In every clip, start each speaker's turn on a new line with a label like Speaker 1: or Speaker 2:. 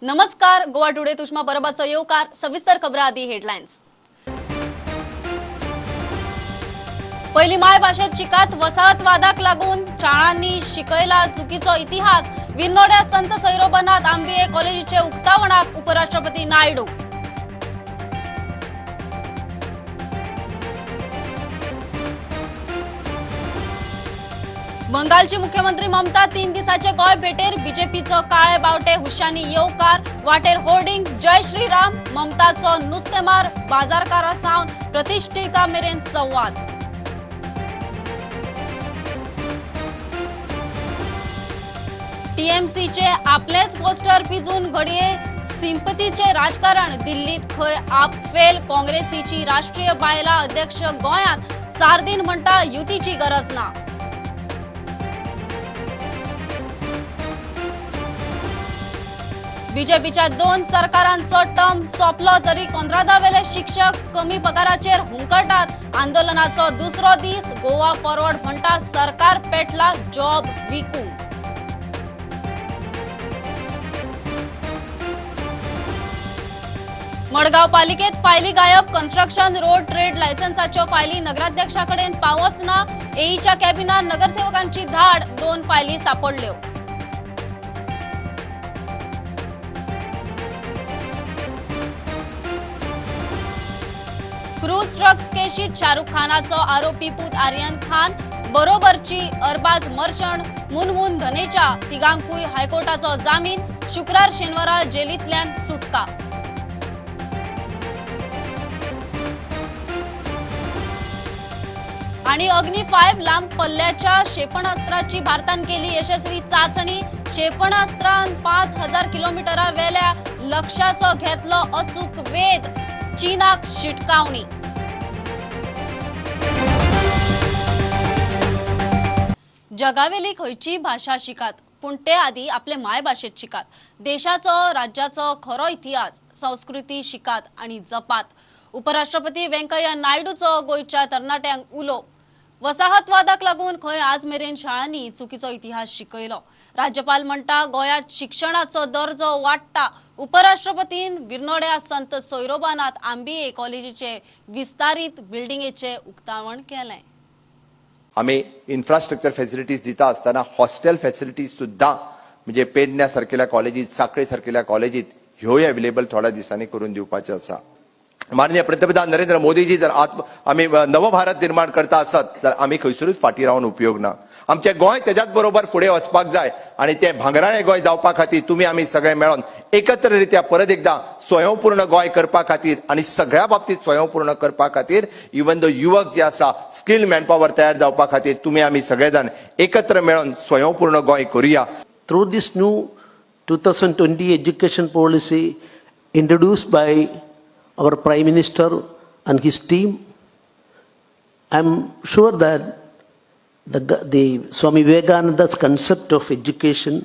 Speaker 1: नमस्कार. गोवा टुडे तुष्मा परबाचो येवकार. सविस्तर खबरां आदी हेडलायन्स. पहिली माय भाषेत शिकात वसाहतवादाक लागून शाळांनी शिकयला चुकीचो इतिहास. विर्नोड्या संत सैरोबनाथ आंबिये कॉलेजीचे उक्तावणाक उपराष्ट्रपती नायडू. बंगालची मुख्यमंत्री ममता 3 दिसाचे गोय भेटेर. बीजेपीचो काळे बावटे हुशानी येवकार. वाटेर होर्डिंग जय श्रीराम. ममताचो नुस्तेमार बाजारकारा सावन प्रतिष्ठिका मेरेन संवाद. टीएमसीचे आपलेच पोस्टर पिजून घडये सिंपतीचे राजकारण. दिल्लीत खंय आप फेल. काँग्रेसीची राष्ट्रीय बायला अध्यक्ष गोंयांत. सार्दीन म्हणटा युतीची गरज ना. बीजेपीच्या 2 सरकारांचो टर्म सोंपलो तरी कोंद्रादावेले शिक्षक कमी पगाराचेर हुंकळटात. आंदोलनाचो दुसरो दीस. गोवा फॉरवर्ड म्हणटा सरकार पेटला जॉब विकूंक. मडगाव पालिकेत फायली गायब. कन्स्ट्रक्शन रोड ट्रेड लायसन्साच्यो फायली नगराध्यक्षाकडेन पावच ना. एईच्या कॅबिनात नगरसेवकांची धाड. 2 फायली सापडल्यो. क्रूज ड्रग्स केशीत शाहरुख खानाचो आरोपी पूत आर्यन खान बरोबरची अरबाज मर्चंट मुनमुन धनेच्या तिगांकूय हायकोर्टाचो जामीन. शुक्रार शेनवारा जेलींतल्यान सुटका. आणि अग्नी 5 लांब पल्ल्याच्या क्षेपणास्त्राची भारतान केली यशस्वी चाचणी. क्षेपणास्त्रान 5000 किलोमीटरावेल्या लक्ष्याचो घेतलो अचूक वेध. चीनाक शिटकावणी. जगावेली खंयची भाषा शिकात पूण ते आदी आपले मायभाषेत शिकात. देशाचो राज्याचो खरो इतिहास संस्कृती शिकात आणि जपात. उपराष्ट्रपती व्यंकय्या नायडूचो गोयच्या तरणाट्यांक उलो. वसाहतवादाक लागून खंय आज मेरेन शाळांनी चुकीचो इतिहास शिकयलो. राज्यपाल म्हणटा गोंयांत शिक्षणाचो दर्जो वाडटा. उपराष्ट्रपतीन विर्नोड्या संत सैरोबानाथ आंबिये कॉलेजीचे विस्तारीत बिल्डिंगेचे उक्तावण केलें.
Speaker 2: आम्ही इन्फ्रास्ट्रक्चर फॅसिलिटीज दिता असताना हॉस्टेल फॅसिलिटीज सुद्धा म्हणजे पेडण्या सारकेल्या कॉलेजीत साखळे सारकेल्या कॉलेजीत ह्योय अवेलेबल थोड्या दिसांनी करून दिवपाचे आसा. माननीय पंतप्रधान नरेंद्र मोदीजी जर आम्ही नवभारत निर्माण करता असत तर आम्ही खंयसरूच फाटी रावन उपयोग ना. आमचे गोंय त्याच्याच बरोबर फुडें वचपाक जाय आणि ते भांगराळे गोंय जावपा खातीर तुम्ही आम्ही सगळे मेळून एकत्ररित्या परत एकदा स्वयंपूर्ण गोंय करपा खातीर आणि सगळ्या बाबतीत स्वयंपूर्ण करपा खातीर इवन द युवक जे आसा स्किल मॅनपॉवर तयार जावपा खातीर तुम्ही आम्ही सगळेजण एकत्र मेळून स्वयंपूर्ण गोंय करूया.
Speaker 3: Through this new 2020 education policy introduced by our Prime Minister and his team, I am sure that the Swami Vivekananda's concept of education,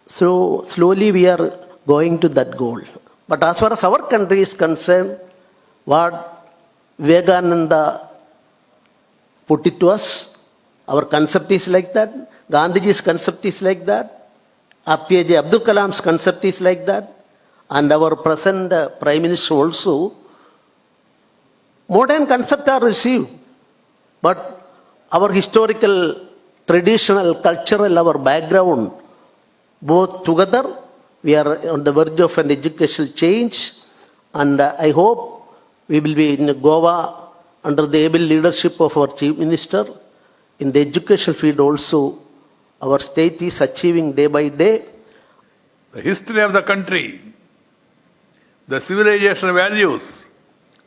Speaker 3: so slowly we are going to that goal. But as far as our country is concerned, what Vivekananda put it to us, our concept is like that, Gandhiji's concept is like that, APJ Abdul Kalam's concept is like that, and our present Prime Minister also. Modern concepts are received, but our historical, traditional, cultural, our background, both together, we are on the verge of an educational change, and I hope we will be in Goa under the able leadership of our Chief Minister. In the education field also, our state is achieving day by day.
Speaker 4: The history of the country, the civilizational values,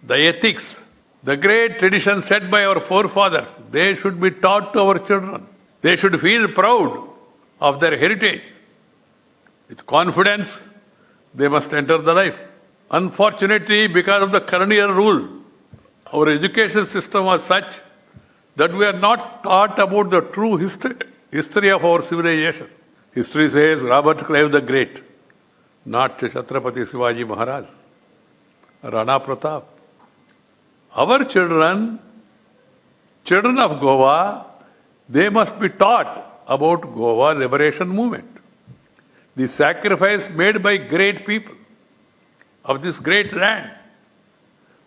Speaker 4: the ethics, the great traditions set by our forefathers, they should be taught to our children. They should feel proud of their heritage. With confidence, they must enter the life. Unfortunately, because of the colonial rule, our education system was such that we are not taught about the true history of our civilization. History says Robert Clive the Great, not Chhatrapati Shivaji Maharaj, Rana Pratap. Our children of Goa, they must be taught about Goa liberation movement. the sacrifice made by great people of this great land,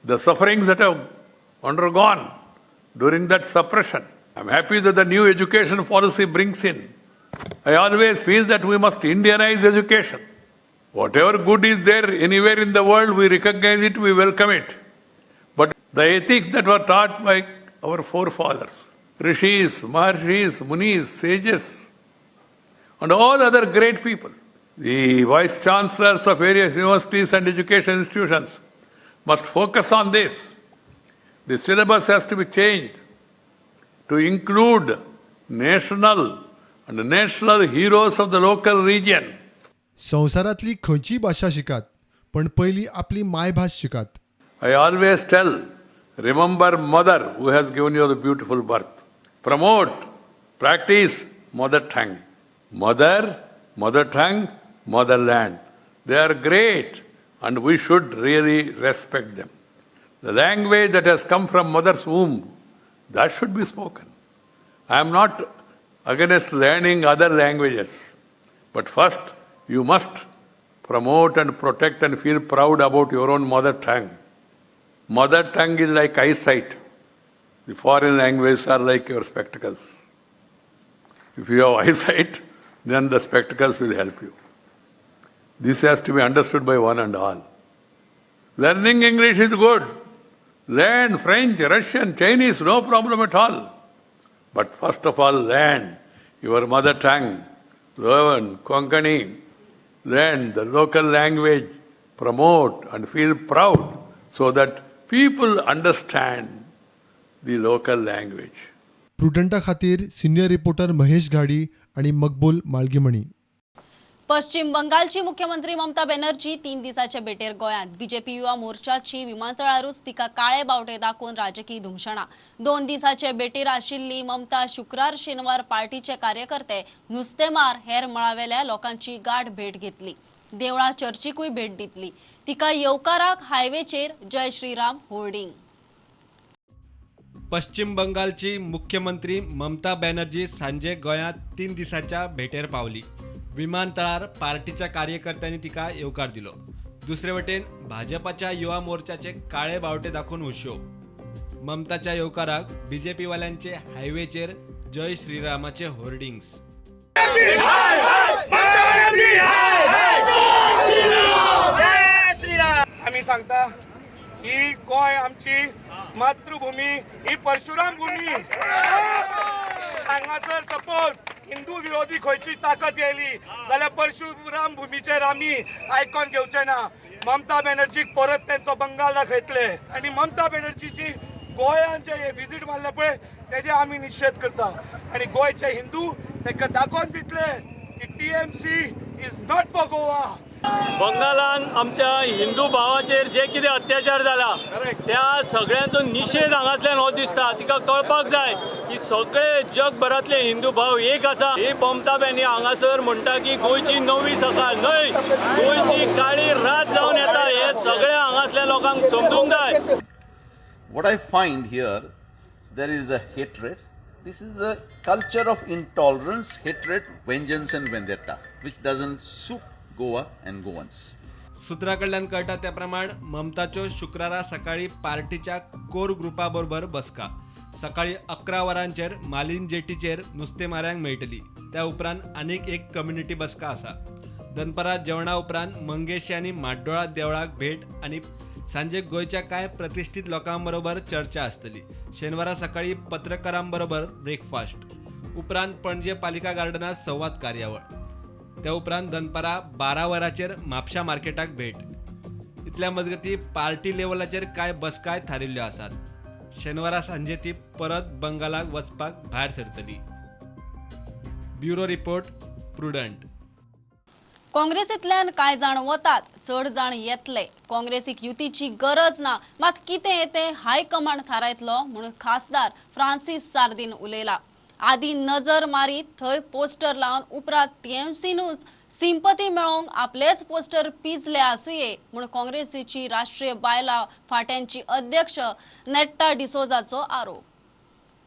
Speaker 4: the sufferings that have undergone during that suppression. I'm happy that the new education policy brings in. I always feel that we must Indianize education. Whatever good is there anywhere in the world, we recognize it, we welcome it. But the ethics that were taught by our forefathers, rishis, maharshis, munis, sages, and all other great people, the vice chancellors of various universities and education institutions must focus on this. The syllabus has to be changed to include national heroes of the local region.
Speaker 5: संवसारातली खंयची भाशा शिकात पण पयली आपली मायभास शिकात.
Speaker 4: I always tell, remember mother who has given you the beautiful birth. Promote, practice mother tongue. Mother tongue, motherland. They are great and we should really respect them. The language that has come from mother's womb, that should be spoken. I am not against learning other languages, but first you must promote and protect and feel proud about your own mother tongue. Mother tongue is like eyesight. The foreign languages are like your spectacles. If you have eyesight, then the spectacles will help you. This has to be understood by one and all. Learning English is good. Learn French, Russian, Chinese, no problem at all. But first of all, learn your mother tongue, learn Konkani, learn the local language, promote and feel proud so that people understand the local language.
Speaker 5: प्रुडंटा खातीर senior reporter Mahesh घाडी आणि मकबूल माळगीमणी.
Speaker 1: पश्चिम बंगालची मुख्यमंत्री ममता बॅनर्जी 3 दिसाच्या भेटेर गोंयांत. BJP युवा मोर्चाची विमानतळारूच तिका काळे बावटे दाखोवन राजकीय धुमशणा. 2 दिसाचे भेटेर आशिल्ली ममता शुक्रार शेनवार पार्टीचे कार्यकर्ते, नुस्तेमार हेर मळावेल्या लोकांची गाठ भेट घेतली. देवळा चर्चीकूय भेट दितली. तिका येवकाराक हायवेचेर जय श्रीराम होर्डिंग.
Speaker 6: पश्चिम बंगालची मुख्यमंत्री ममता बॅनर्जी सांजे गोंयांत 3 दिसाच्या भेटेर पावली. विमानतळार पार्टीच्या कार्यकर्त्यांनी तिका येवकार दिलो. दुसरे वटेन भाजपाच्या युवा मोर्चाचे काळे बावटे दाखोवन हुश्यो. ममताच्या येवकाराक बीजेपी वाल्यांचे हायवेचेर जय श्रीरामाचे होर्डिंग्स.
Speaker 7: आम्ही सांगता ही गोय आमची मातृभूमी, ही परशुराम भूमी. हांगासर सपोज हिंदू विरोधी खंयची ताकद येयली जाल्यार परशुराम भूमीचेर आमी आयकॉन घेवचे ना. ममता बॅनर्जीक परत तेंचो बंगाल दाखयतले आनी ममता बॅनर्जीची गोंयांत जे विजीट मारले पळय तेजे आमी निशेध करता आनी गोंयचे हिंदू ताका दाखोवन दितले की TMC is not for Goa.
Speaker 8: बंगालान आमच्या हिंदू भावाचेर जे कितें अत्याचार जाला त्या सगळ्यांचो निशेध हांगातल्यान हो दिसता. तिका कळपाक जाय की सगळे जगभरातले हिंदू भाव एक आसा. ही ममता बॅनी हांगासर म्हणटा की गोंयची नवी सकाळ न्हय, गोंयची काळी रात जावन येता. हे सगळे हांगासल्या लोकांक समजूंक जाय.
Speaker 9: What I find here, there is a hatred. This is a culture of intolerance, hatred, vengeance and vendetta, which doesn't suit Goa and Goans.
Speaker 6: सूत्राकडल्यान कळटा त्या प्रमाण ममताच्यो शुक्रारा सकाळी पार्टीच्या कोर ग्रुपा बरोबर बसका. सकाळी 11 वरांचेर मालीम जेटीचेर नुस्तेमाऱ्यांक मेळटली. त्या उपरांत आनीक एक कम्युनिटी बसका आसा. दनपारां जेवणा उपरांत मंगेशी आनी माड्डोळा देवळाक भेट आनी सांजे गोंयच्या कांय प्रतिश्ठीत लोकां बरोबर चर्चा आसतली. शेनवारा सकाळी पत्रकारां बरोबर ब्रेकफास्ट. उपरांत पणजे पालिका गार्डनात संवाद कार्यावळ. त्या उपरांत दनपारां 12 वरांचेर म्हापशा मार्केटाक भेट. इतल्या मजगती पार्टी लेवलाचेर कांय बसकाय थारिल्ल्यो आसात. शेनवारा सांजे ती परत बंगालाक वचपाक भायर सरतली. Bureau report, Prudent.
Speaker 1: काँग्रेसींतल्यान कांय जाण वतात, चड जाण येतले. काँग्रेसीक युतीची गरज ना, मात कितें येते हायकमांड थारायतलो म्हणून खासदार फ्रांसीस सार्दिन उलयला. आदी नजर मारीत थंय पोस्टर लावन उपरांत TMCनूच सिंपती मेळोवंक आपलेच पोस्टर पिजले आसुये म्हूण काँग्रेसीची राष्ट्रीय बायला फाट्यांची अध्यक्ष नेट्टा डिसोजाचो आरोप.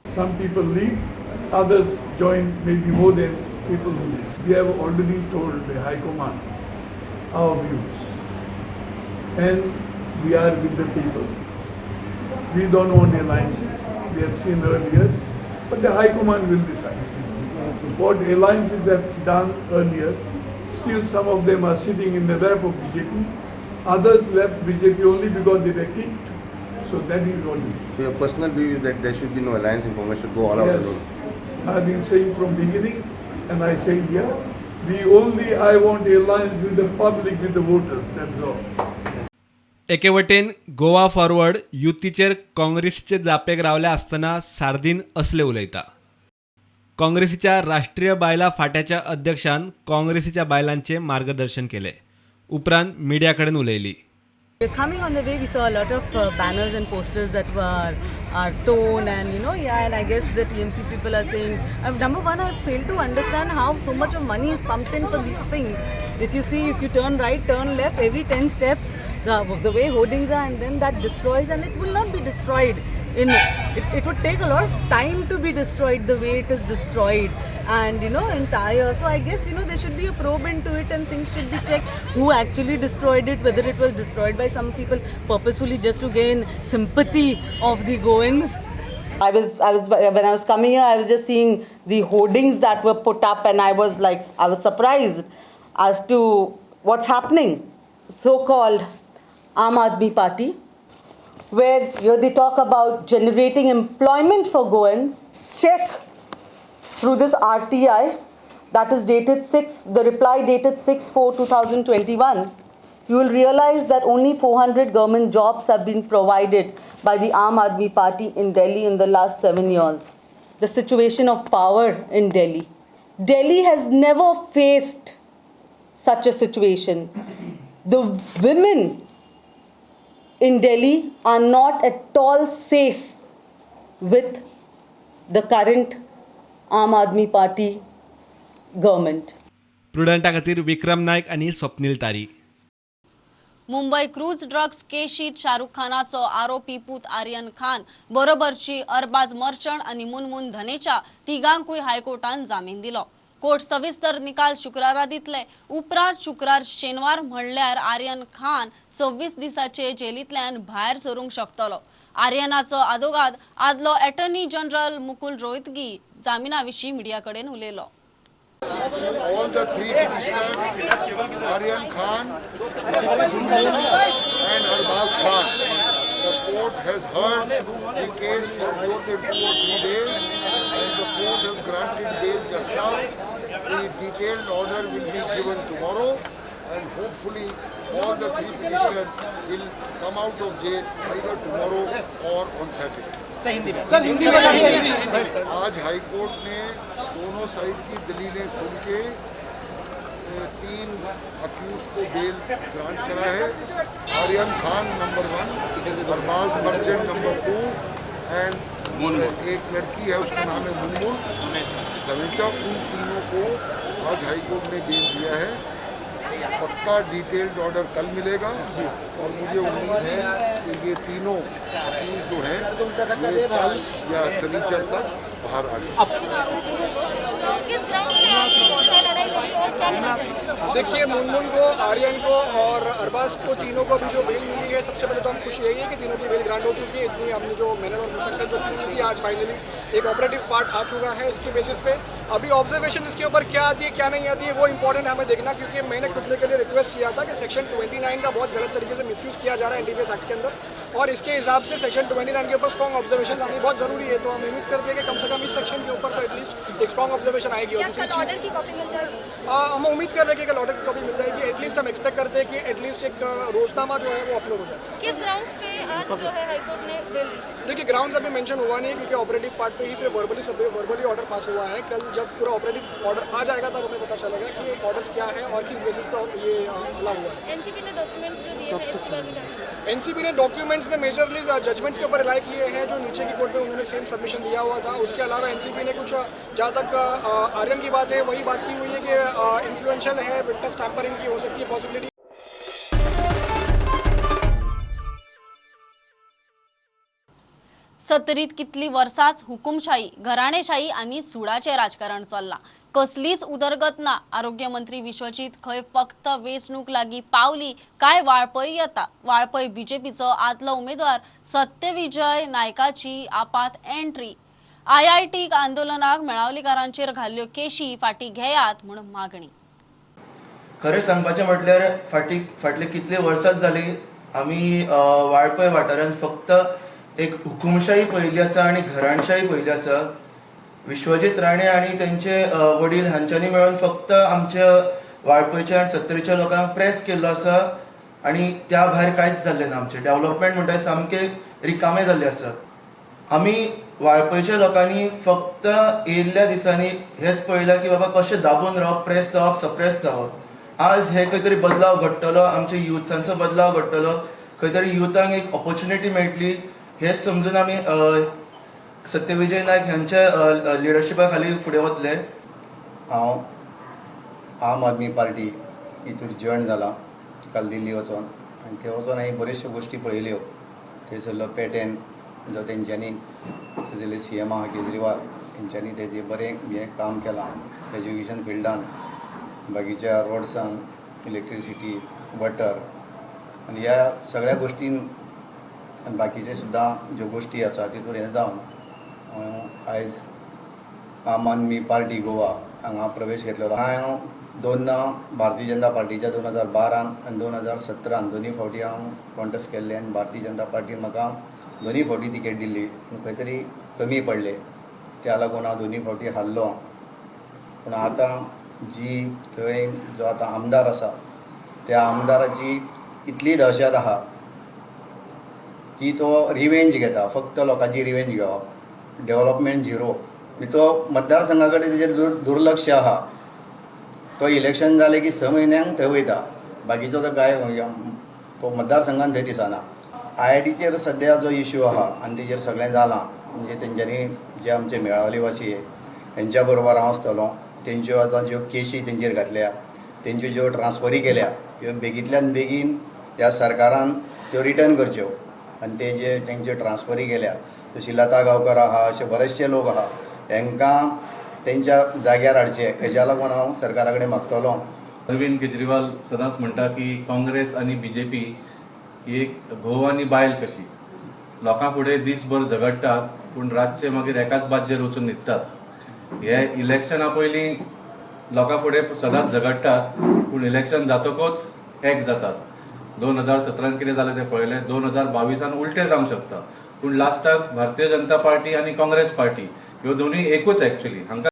Speaker 10: Some people leave, others join maybe more than people who live. We have already told the High Command our views, and we are with the people. We don't want alliances. We have seen earlier, but the High Command will decide. What alliances have done earlier, still some of them are sitting in the lap of BJP. Others left BJP only because they were kicked. So that is what it is.
Speaker 11: So your personal view is that there should be no alliance and Congress should go all out alone?
Speaker 10: Yes, I've been saying from beginning, and I say here, I want alliance with the public, with the voters, that's all.
Speaker 6: एकेवटेन Goa Forward युतीचेर काँग्रेसीचे जापेक रावले आसतना sardine असले उलयता. काँग्रेसीच्या राष्ट्रीय बायला फाट्याच्या अध्यक्षान काँग्रेसीच्या बायलांचे मार्गदर्शन केले. उपरांत मिडिया कडेन उलयली.
Speaker 12: Coming on the way, we saw a lot of banners and posters that were torn, and and I guess the TMC people are saying, number one, I fail to understand how so much of money is pumped in for these things. If you see, if you turn right, turn left, every 10 steps, the way hoardings are, and then that destroys, and it will not be destroyed. It would take a lot of time to be destroyed the way it is destroyed, and entire. So I guess there should be a probe into it, and things should be checked who actually destroyed it, whether it was destroyed by some people purposefully just to gain sympathy of the Goans. When I was coming here, I was just seeing the hoardings that were put up, and I was surprised as to what's happening. So-called Aam Aadmi Party, where they talk about generating employment for Goans. Check through this RTI that is dated the reply dated 6/4/2021. You will realize that only 400 government jobs have been provided by the Aam Aadmi Party in Delhi in the last 7 years. The situation of power in Delhi. Delhi has never faced such a situation. The women in Delhi are not at all safe with the current Aam Aadmi Party government.
Speaker 6: प्रुडंटा खातीर विक्रम नायक आणि स्वप्नील तारी.
Speaker 1: Mumbai cruise drugs केशीत Shahrukh खानाचो आरोपी पूत आर्यन खान बरोबरची Arbaaz merchant आणि मुनमुन धनेच्या तिगांकूय हायकोर्टान जामीन दिलो. Court सविस्तर निकाल शुक्रारा दितले. उपरांत शुक्रार शेनवार म्हणल्यार आर्यन खान 26 दिसाचे जेलींतल्यान भायर सरूंक शकतलो. आर्यनाचो आदोगाद आदलो अटॉर्नी जनरल मुकुल रोहतगी जामिना विशीं मिडिया कडेन उलयलो.
Speaker 13: All the three petitioners, Aryan Khan and Arbaz Khan, the court has heard the case for more than 2 or 3 days, and the court has granted bail just now. The detailed order will be given tomorrow, and hopefully all the three petitioners will come out of jail either tomorrow or on Saturday. आज हाई court ने दोनों side की दलीलें सुन के 3 accused को bail grant करा है. Aryan Khan number 1, Arbaaz Merchant number 2 and एक लड़की है उसका नाम है मुनमुन धनेचा. उन तीनों को आज हाई कोर्ट ने बेल दिया है. पक्का डिटेल्ड ऑर्डर कल मिलेगा और मुझे उम्मीद है कि ये तीनों अक्यूज जो हैं ये कल या शनिचर तक बाहर आ
Speaker 14: देखिए, मुनमुन को, आर्यन को और अरबाज को, तीनों को भी जो बेल मिली है, सबसे पहले तो हम खुश यही है कि तीनों की बेल ग्रांट हो चुकी है. इतनी हमने जो मेहनत और मुशक्कत जो की थी, आज फाइनली एक ऑपरेटिव पार्ट आ चुका है. इसके बेसिस पे अभी ऑब्जर्वेशन इसके ऊपर क्या आती है क्या नहीं आती है वो इंपॉर्टेंट है हमें देखना, क्योंकि मैंने खुद के लिए रिक्वेस्ट किया था कि सेक्शन 29 का बहुत गलत तरीके से मिसयूज़ किया जा रहा है एनडीपीएस एक्ट के अंदर, और इसके हिसाब से सेक्शन 29 के ऊपर स्ट्रॉन्ग ऑब्जर्वेशन आनी बहुत ज़रूरी है. तो हम उम्मीद करते हैं कि कम से कम इस सेक्शन के ऊपर तो एटलीस्ट एक स्ट्रॉन्ग ऑब्जर्वेशन आएगी. और दूसरी चीज़ हम उम्मीद कर रहे हैं कि ऑर्डर की कॉपी मिल जाएगी. एटलीस्ट हम एक्सपेक्ट करते हैं कि एटलीस्ट एक रोजनामा जो है वो अपलोड हो जाए.
Speaker 15: किस ग्राउंड्स पे आज जो है हाईकोर्ट ने बेल दी?
Speaker 14: देखिए, ग्राउंड्स अभी मेंशन हुआ नहीं है क्योंकि ऑपरेटिव पार्ट पे ही सिर्फ वर्बली ऑर्डर पास हुआ है. कल जब पूरा ऑपरेटिव ऑर्डर आ जाएगा तब हमें पता चलेगा कि ऑर्डर्स क्या है और किस बेसिस पर ये अलाउ हुआ है.
Speaker 15: एनसीबी ने डॉक्यूमेंट्स जो दिए हैं इसके बारे में जानकारी.
Speaker 14: एनसीबी ने डॉक्यूमेंट्स में मेजरली जजमेंट्स के ऊपर रिलाई किए हैं जो नीचे की कोर्ट में उन्होंने सेम सबमिशन दिया हुआ था. उसके अलावा एनसीबी ने कुछ, जहाँ तक आर्यन की बात है वही बात की हुई है कि इन्फ्लुएंशियल है, विटनेस टैम्परिंग की हो सकती है पॉसिबिलिटी.
Speaker 1: सत्तरीत कितली वर्सांच हुकुमशाही घराणेशाही आणि सुडाचे राजकारण चल्ला. कसलीच उदरगत ना. आरोग्य मंत्री विश्वजीत खंय फक्त वेंचणूक लागीं पावली काय वाळपय येता. वाळपय बीजेपीचो आदलो उमेदवार सत्यविजय नायकाची आपात एंट्री. IIT आंदोलनाक मेळावलीकारांचेर घाल्ल्यो केशी फाटी घेयात म्हूण मागणी.
Speaker 16: खरें सांगपाचें म्हटल्यार फाटले कितले वर्सां जाली आमी वाळपय वाठारांत फक्त एक हुकुमशाही पळयली आसा आनी घराणेशाही पळयली आसा. विश्वजीत राणे आनी तेंचे वडील हांच्यांनी मेळून फक्त आमच्या वाळपयच्या आनी सत्तरीच्या लोकांक प्रेस केल्लो आसा आनी त्या भायर कांयच जाल्लें ना. आमचें डेव्हलपमेंट म्हणटा सामकें रिकामें जाल्लें आसा. आमी वाळपयच्या लोकांनी फक्त येयल्ल्या दिसांनी हेच पळयलां की बाबा कशें दाबून रावप, प्रेस जावप, सप्रेस जावप. आज हे खंय तरी बदलाव घडटलो, आमच्या युथ्सांचो बदलाव घडटलो, खंय तरी युथांक एक ऑपॉर्च्युनिटी मेळटली हेच समजून आमी सत्यविजय नायक ह्यांच्या लिडरशिपा खाली फुडें वतले.
Speaker 11: हांव आम आदमी पार्टी हितूर जॉयन जाला काल दिल्ली वचून आनी थंय वचून हांवें बऱ्योचश्यो गोश्टी पळयल्यो. थंयसरलो पॅटर्न जो तेंच्यांनी थंयसरले CM आहा केजरीवाल तेंच्यांनी तेजें बरें हें काम केलां एज्युकेशन फिल्डान, बाकीच्या रोड्सान, इलेक्ट्रिसिटी, वॉटर आनी ह्या सगळ्या गोश्टीन आनी बाकीचे सुद्दां ज्यो गोश्टी आसा तितूर हें जावन आयज आम आदमी पार्टी गोवा हांगा प्रवेश घेतलेलो. हांवें दोनदा भारतीय जनता पार्टीच्या 2012 आनी 2017 दोनी फावटी हांव कॉन्टेस्ट केल्लें आनी भारतीय जनता पार्टीन म्हाका दोनी फावटी तिकेट दिल्ली. खंय तरी कमी पडले त्या लागून हांव दोनी फावटी हारलो. पूण आतां जी थंय जो आतां आमदार आसा त्या आमदाराची इतली दहशत आहा की तो रिवेंज घेता, फक्त लोकांची रिवेंज घेवप, डेव्हलपमेंट झिरो. तो मतदारसंघा कडेन तेजेर दुर्लक्ष आहा. तो इलेक्शन जालें की 6 म्हयन्यांक थंय वयता, बाकीचो तो मतदारसंघान थंय दिसना. IITचेर सद्या जो इश्यू आहा आनी तेजेर सगळें जालां म्हणजे तेंच्यांनी जे आमचे मेळावलीवासी तेंच्या बरोबर हांव आसतलो. तेंच्यो आतां ज्यो केशी तेंचेर घातल्या, तेंच्यो ज्यो ट्रान्सफरी केल्या ह्यो बेगींतल्यान बेगीन ह्या सरकारान त्यो रिटर्न करच्यो आनी तेंच्यो ट्रान्सफरी केल्या. जशी लता गांवकर आहा अशे बरेचशे लोक आहा तांकां तेंच्या जाग्यार हाडचे. हेज्या लागून हांव सरकारा कडेन मागतलो.
Speaker 17: अरविंद केजरीवाल सदांच म्हणटा की काँग्रेस आनी BJP ही एक घोव आनी बायल कशी. लोकां फुडें दीसभर झगडटात पूण रातचे मागीर एकाच बाजयेर वचून न्हिदतात. हे इलेक्शना पयलीं लोकां फुडें सदांच झगडटात पूण इलेक्शन जातकूच एक जातात. 2017 कितें जालें तें पळयलें. 2022 उलटें जावंक शकता पूण लास्टाक भारतीय जनता पार्टी आनी काँग्रेस पार्टी ह्यो दोनूय एकूच एक्चुअली. हांकां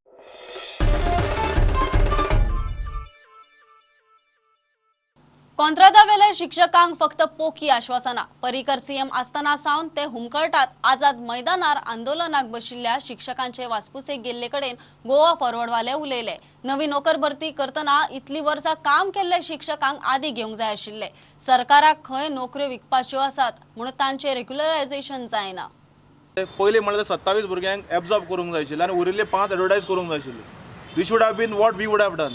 Speaker 1: कोंत्रादा वेले शिक्षकांक फक्त पोकी आश्वासना. पर्रीकर CM आसतना सावन ते हुमकळटात. आझाद मैदानार आंदोलनाक बशिल्ल्या शिक्षकांचे वासपुसेक गेल्ले कडेन गोवा फॉरवर्डवाले उलयले. नवी नोकर भरती करतना इतली वर्सां काम केल्ले शिक्षकांक आदी घेवंक जाय आशिल्ले. सरकाराक खंय नोकऱ्यो विकपाच्यो आसात म्हणून तांचे रेग्युलरायझेशन जायना.
Speaker 18: पयलीं म्हणल्यार 27 भुरग्यांक एब्जॉर्ब करूंक जाय आशिल्लें आनी उरिल्ले 5 एडवर्टायज करूंक जाय आशिल्ले. We should have been what we would have done.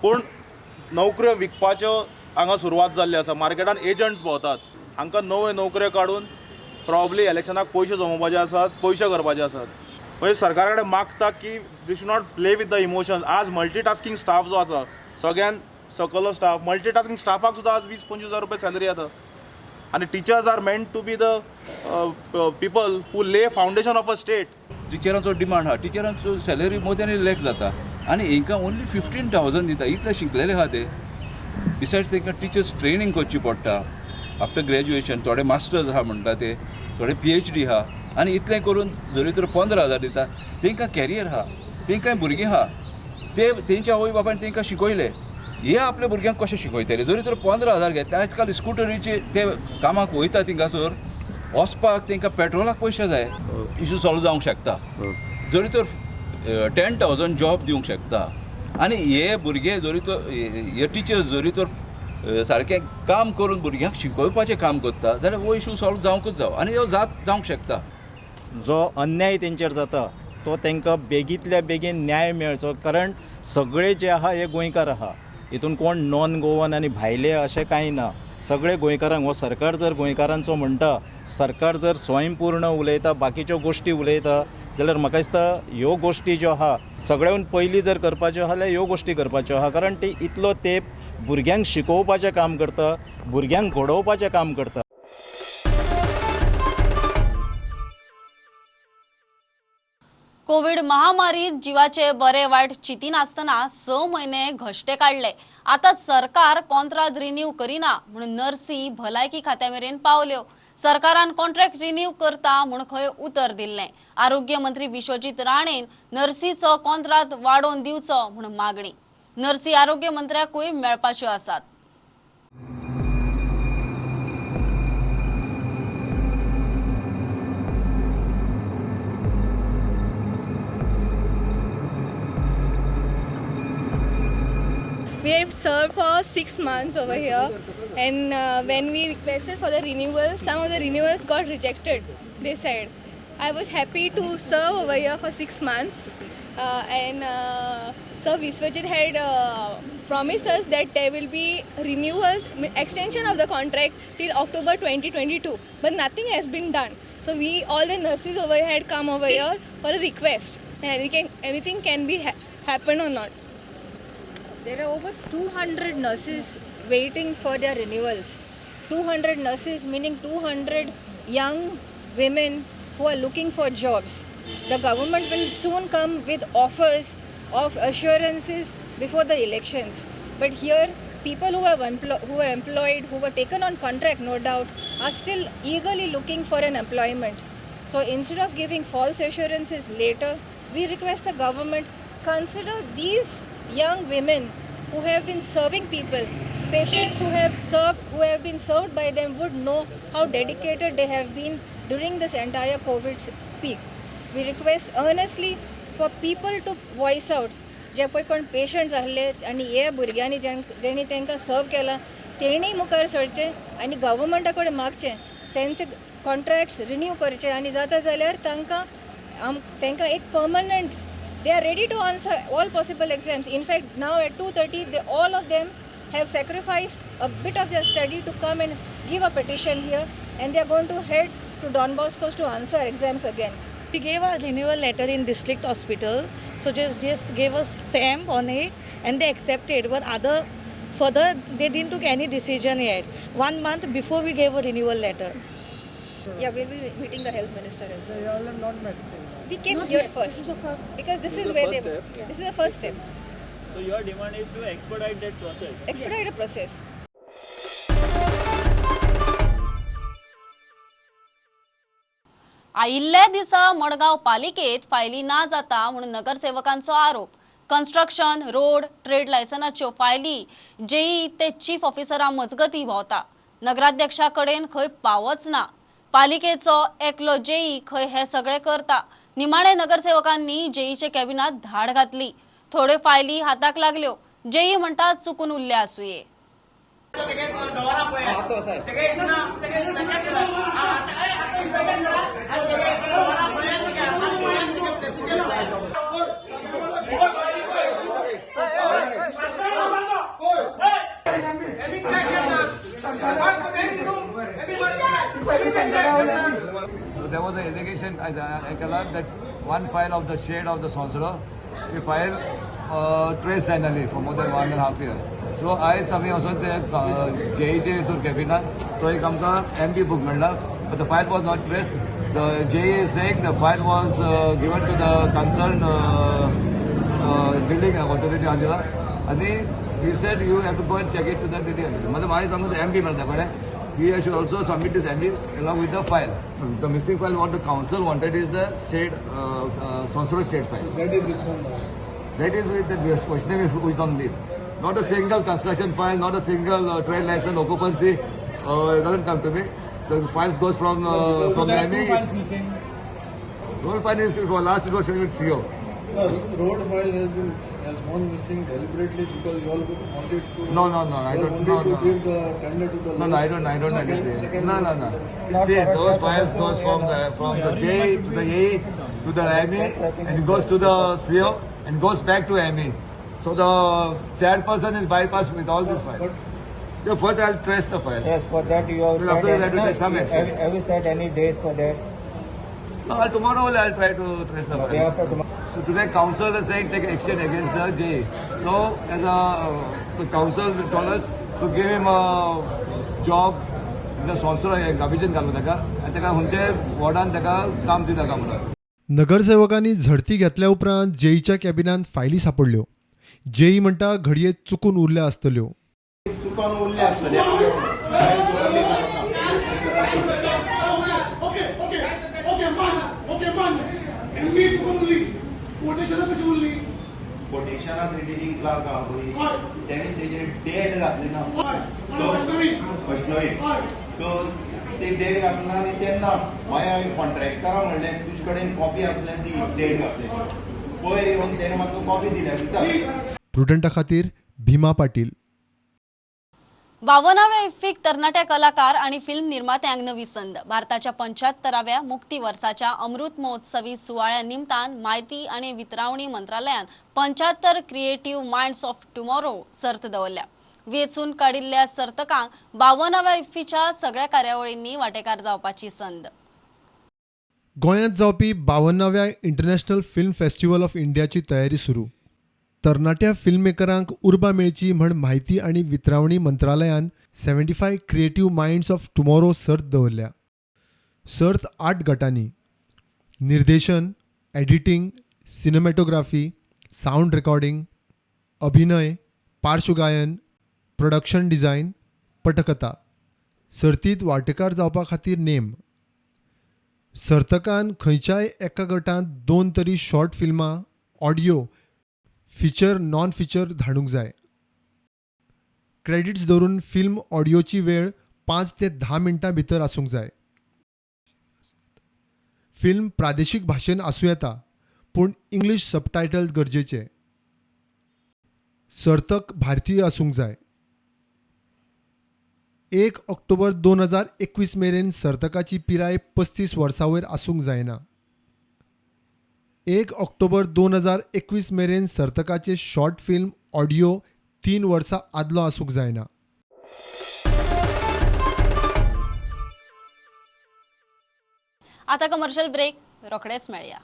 Speaker 18: पूण नोकऱ्यो विकपाच्यो हांगा सुरवात जाल्ली आसा. मार्केटान एजंट्स भोंवतात, हांकां नव्यो नोकऱ्यो काडून प्रॉब्ली इलेक्शनाक पयशे जमोवपाचे आसात, पयशे करपाचे आसात. म्हणजे सरकारा कडेन मागता की we should not play with the emotions. आज मल्टीटास्किंग स्टाफ जो आसा सगळ्यान सकयलो स्टाफ, मल्टीटास्किंग स्टाफाक सुद्दां आज 20-25 हजार रुपया सॅलरी येता. आनी teachers are meant to be the people who lay foundation of a state.
Speaker 19: टिचरांचो डिमांड आहा, टिचरांचो सॅलरी मोर दॅन लेख जाता आनी हांकां ओन्ली 15,000 दिता. इतले शिकलेले आहा ते. बिसायड्स तांकां टिचर्स ट्रेनींग करची पडटा आफ्टर ग्रॅज्युएशन. थोडे मास्टर्स आहा म्हणटा ते, थोडे PhD आहा आनी इतलें करून जरी तर 15,000 दिता. तांकां कॅरियर आहा, तांकां भुरगीं आहा, ते तेंच्या आवय बापायन तांकां शिकयले. हे आपल्या भुरग्यांक कशें शिकयतले. जरी तर 15,000 घेतले. आयज काल स्कुटरीचे ते कामाक वयता थिंगासर वचपाक तांकां पेट्रोलाक पयशे जाय. इश्यू सॉल्व जावंक शकता. जरी तर 10,000 जॉब दिवंक शकता. आनी हे भुरगे जरी तर हे टिचर्स जरी तर सारकें काम करून भुरग्यांक शिकोवपाचें काम करता जाल्यार हो इश्यू सॉल्व जावंकूच जावं आनी हो जावंक शकता.
Speaker 20: जो अन्याय तेंचेर जाता तो तांकां बेगींतल्या बेगीन न्याय मेळचो. कारण सगळे जे आहा हे गोंयकार आहा. हितून कोण नॉन गोवन आनी भायले अशें कांय ना. सगळे गोंयकारांक हो सरकार जर गोंयकारांचो म्हणटा, सरकार जर स्वयंपूर्ण उलयता, बाकीच्यो गोश्टी उलयता, जाल्यार म्हाका दिसता ह्यो गोश्टी ज्यो आहा सगळ्यान पयलीं जर करपाच्यो आहा जाल्यार ह्यो गोश्टी करपाच्यो आहा. कारण ती इतलो तेंप भुरग्यांक शिकोवपाचें काम करता, भुरग्यांक घडोवपाचें काम करता.
Speaker 1: कोविड महामारीत जीवाचे बरे वाईट चिती नासतना 6 महिने घश्टे काढले. आता सरकार कॉन्ट्रॅक्ट रिन्यू करिना म्हणून नर्सी भलायकी खात्यामेरेन पावल्यो. सरकारान कॉन्ट्रॅक्ट रिन्यू करता म्हूण खंय उतर दिल्लें. आरोग्य मंत्री विश्वजीत राणेन नर्सीचो कॉन्ट्रॅक्ट वाडोवन दिवचो म्हणून मागणी. नर्सी आरोग्य मंत्र्याकूय मेळपाच्यो आसात.
Speaker 15: We have served for 6 months over here, and when we requested for the renewal, some of the renewals got rejected. They said, I was happy to serve over here for 6 months, and Sir Vishwajit had promised us that there will be renewals, extension of the contract till October 2022, but nothing has been done. So we, all the nurses over here had come over here for a request, and anything can be happen or not.
Speaker 21: There are over 200 nurses waiting for their renewals. 200 nurses meaning 200 young women who are looking for jobs. The government will soon come with offers of assurances before the elections. But here, people who are employed, who were taken on contract, no doubt, are still eagerly looking for an employment. So instead of giving false assurances later, we request the government consider these young women who have been serving people. Patients who have been served by them would know how dedicated they have been during this entire COVID peak. We request earnestly for people to voice out. जे पळय कोण patients आहले आनी हे भुरग्यांनी जेणी तांकां सर्व केला तेणी मुखार सरचे आनी गव्हर्मेंटा कडेन मागचें तेंचे कॉन्ट्रॅक्ट्स रिन्यू करचे आनी जाता जाल्यार तांकां एक permanent. They are ready to answer all possible exams. In fact, now at 2:30, all of them have sacrificed a bit of their study to come and give a petition here, and they are going to head to Don Bosco to answer exams again.
Speaker 22: We gave a renewal letter in district hospital, so just gave us stamp on it, and they accepted. But further, they didn't took any decision yet. 1 month before we gave a renewal letter.
Speaker 21: Yeah, we'll be meeting the health minister as well. They all have not met. We came here first because this is where they were. This is the first step.
Speaker 8: So your demand is to expedite that process.
Speaker 21: Expedite the process.
Speaker 1: आयिल्ल्या दिसा मडगाव पालिकेत फायली ना जाता म्हणून नगरसेवकांचो आरोप. Construction, road, trade लायसनाच्यो फायली JEE ते चीफ ऑफिसरां मजगती भोंवता. नगराध्यक्षा कडेन खंय पावच ना. पालिकेचो एकलो जेई खंय हे सगळे करता. निमाणे नगरसेवकांनी जेईचे कॅबिनात धाड घातली. थोडे फायली हाताक लागल्यो. जेई म्हणतात चुकून उरल्या आसुये.
Speaker 23: So there was an allegation I called that one file of the shade of the Sonsoro, we filed trace annually for more than 1.5 years. So I something also the JEJ to cabinet, so he come to MP book but the file was not traced. The JE is saying the file was given to the concerned building authority Andhra, and he said you have to go and check it to the building. Madam, I some the MP he should also submit this MP along with the file. The missing file what the council wanted is the state Sonsoro state file. That is which one? That is with the questionnaire who is on leave. Not a single construction file, not a single trade license, occupancy. It doesn't come to me. The files goes from the ME. Files missing. Road file is for last it was showing with CO.
Speaker 10: Road file has gone missing deliberately because you all wanted to.
Speaker 23: No, I don't. No.
Speaker 10: Give the tender to the.
Speaker 23: No, I don't agree. No. See, those files goes from the J to the A to the ME and it goes to the CO and goes back to ME. So the third person is bypassed with all this files. So first I'll trace the file.
Speaker 2: Yes, for that you have
Speaker 23: Then after that we take some action.
Speaker 2: have you set any days for that?
Speaker 23: No, tomorrow I'll try to trace the
Speaker 2: Day
Speaker 23: file.
Speaker 2: after tomorrow.
Speaker 23: So today council is saying take action against the J. So as the council told us to give him a job in the संस्था गाबीजन घालूं ताका आनी ताका खंयचे वॉर्डान ताका काम दिता काय म्हणून.
Speaker 5: नगरसेवकांनी झडती घेतल्या उपरांत जेईच्या कॅबिनात फायली सापडल्यो. जेई म्हणटा घडये चुकून उरल्या आसतल्यो.
Speaker 3: चुकून उरले आसतले. मी चुकून उरली. कोटेशनां कशी उरली? कोटेशनां रिडिंग क्लार्क आहा पळय तेणी तेजे डेट घातली ना. वैष्णवी. सो ती डेट घातली ना आनी तेन्ना मागीर हांवें कॉन्ट्रॅक्टरा म्हणलें तुजे कडेन कॉपी आसल्यार ती डेट घातली. पयर येवन तेणे म्हाका कॉपी दिल्या विचार.
Speaker 5: प्रुडंटा खातीर भीमा पाटील.
Speaker 1: 52व्या इफ्फीक तरणाट्या कलाकार आणि फिल्म निर्मात्यांक नवी संद. भारताच्या 75व्या मुक्ती वर्साच्या अमृत महोत्सवी सुवाळ्या निमतान माहिती आणि वितरावणी मंत्रालयान 75 क्रिएटिव्ह माइंड्स ऑफ टुमॉरो सर्त दवरल्या. वेचून काडिल्ल्या सर्तकांक 52व्या इफ्फीच्या सगळ्या कार्यावळींनी वांटेकार जावपाची संद.
Speaker 5: गोंयांत जावपी 52व्या इंटरनॅशनल फिल्म फेस्टिवल ऑफ इंडियाची तयारी सुरू. तरणाट्या फिल्ममेकरांक उर्बा मेळची म्हण माहिती आणि वितरावणी मंत्रालयान 75 क्रिएटिव्ह माइंड्स ऑफ टुमॉरो सर्त दवरल्या. सर्त 8 गटांनी निर्देशन, एडिटिंग, सिनेमॅटोग्राफी, साऊंड रेकॉर्डिंग, अभिनय, पार्श्वगायन, प्रोडक्शन डिझायन, पटकथा. सर्तींत वांटेकार जावपा खातीर नेम. सर्तकान खंयच्याय एका गटांत 2 तरी शॉर्ट फिल्मां, ऑडियो, फीचर, नॉन फीचर धाडूंक जाय. क्रेडिट्स धरून फिल्म ऑडियोची वेळ 5 ते 10 मिनटां भितर आसूंक जाय. फिल्म प्रादेशीक भाशेन आसूं येता पूण इंग्लीश सबटायटल गरजेचे. सर्तक भारतीय आसूंक जाय. 1 ऑक्टोबर 2021 मेरेन सर्तकाची पिराय 35 वर्सां वयर आसूंक जायना. 1 ऑक्टोबर 2021 मेरेन सर्तकाचे शॉर्ट फिल्म, ऑडियो 3 वर्सां आदलो आसूंक जायना.
Speaker 1: आता कमर्शियल ब्रेक. रोखडेच मेळया.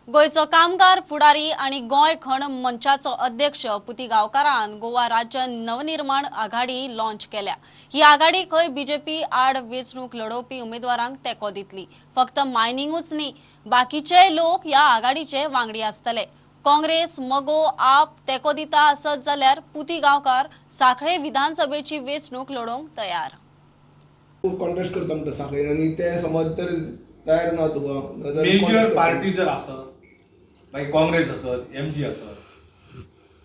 Speaker 1: गोयचो कामगार फुडारी आणि गोंय खण मंचाचो अध्यक्ष पुती गांवकारान गोवा राज्य नवनिर्माण आघाडी लॉन्च केल्या. ही आघाडी खंय बीजेपी आड वेंचणूक लढोवपी उमेदवारांक तेंको दितली. फक्त मायनिंगूच न्ही, बाकीचे लोक ह्या आघाडीचे वांगडी आसतले. काँग्रेस, मगो, आप तेंको दिता आसत जाल्यार पुती गांवकार सांखळे विधानसभेची वेंचणूक लढोवंक तयार.
Speaker 4: कॉन्टेस्ट करता म्हणटा सांखळे आनी ते समज तर तयार ना तुका
Speaker 18: मेजर पार्टी जर आसत मागीर काँग्रेस आसत, एमजी आसत,